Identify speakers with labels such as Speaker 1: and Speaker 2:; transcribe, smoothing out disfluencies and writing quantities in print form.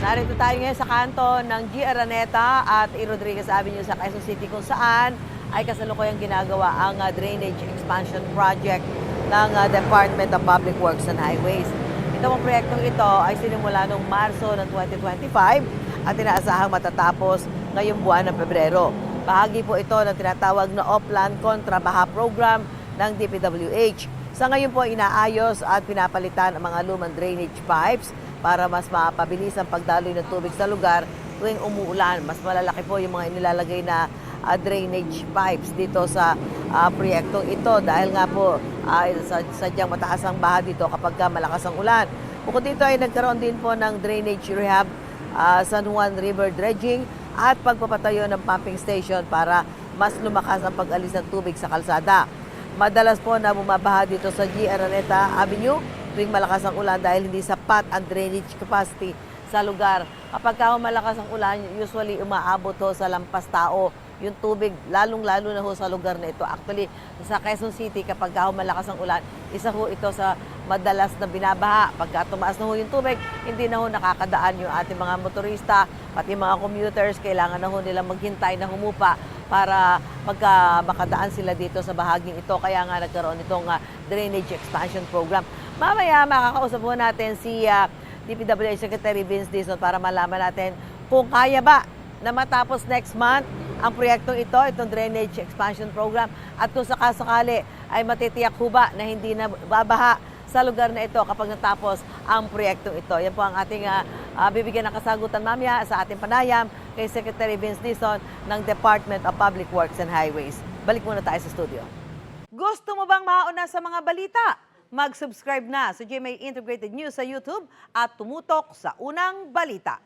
Speaker 1: Narito tayo ngayon sa kanto ng G. Araneta at E. Rodriguez Avenue sa Quezon City kung saan ay kasalukuyang ginagawa ang drainage expansion project ng Department of Public Works and Highways. Ito ang proyektong ito ay sinimula noong Marso ng 2025 at inaasahang matatapos ngayong buwan ng Pebrero. Bahagi po ito ng tinatawag na Oplan Kontra Baha Program ng DPWH. Sa ngayon po inaayos at pinapalitan ang mga lumang drainage pipes para mas mapabilis ang pagdaloy ng tubig sa lugar tuwing umuulan. Mas malalaki po yung mga inilalagay na drainage pipes dito sa proyektong ito dahil nga po sadyang mataas ang baha dito kapag malakas ang ulan. Bukod dito ay nagkaroon din po ng drainage rehab, San Juan River dredging at pagpapatayo ng pumping station para mas lumakas ang pag-alis ng tubig sa kalsada. Madalas po na bumabaha dito sa G. Araneta Avenue tuwing malakas ang ulan dahil hindi sapat ang drainage capacity sa lugar. Kapag malakas ang ulan, usually umaabot ho sa lampas tao yung tubig, lalong-lalo na ho sa lugar na ito. Actually, sa Quezon City, kapag malakas ang ulan, isa ho ito sa madalas na binabaha. Pagka tumaas na ho yung tubig, hindi na ho nakakadaan yung ating mga motorista, pati mga commuters, kailangan na ho nilang maghintay na humupa para makadaan sila dito sa bahaging ito. Kaya nga nagkaroon itong drainage expansion program. Mamaya makakausap po natin si DPWH Secretary Vince Dizon para malaman natin kung kaya ba na matapos next month ang proyektong ito, itong drainage expansion program, at kung sakasakali ay matitiyak ho ba na hindi na babaha sa lugar na ito kapag natapos ang proyektong ito. Yan po ang ating bibigyan ng kasagutan mamaya sa ating panayam kay Secretary Vince Dizon ng Department of Public Works and Highways. Balik muna tayo sa studio. Gusto mo bang mauna sa mga balita? Mag-subscribe na sa GMA Integrated News sa YouTube at tumutok sa unang balita.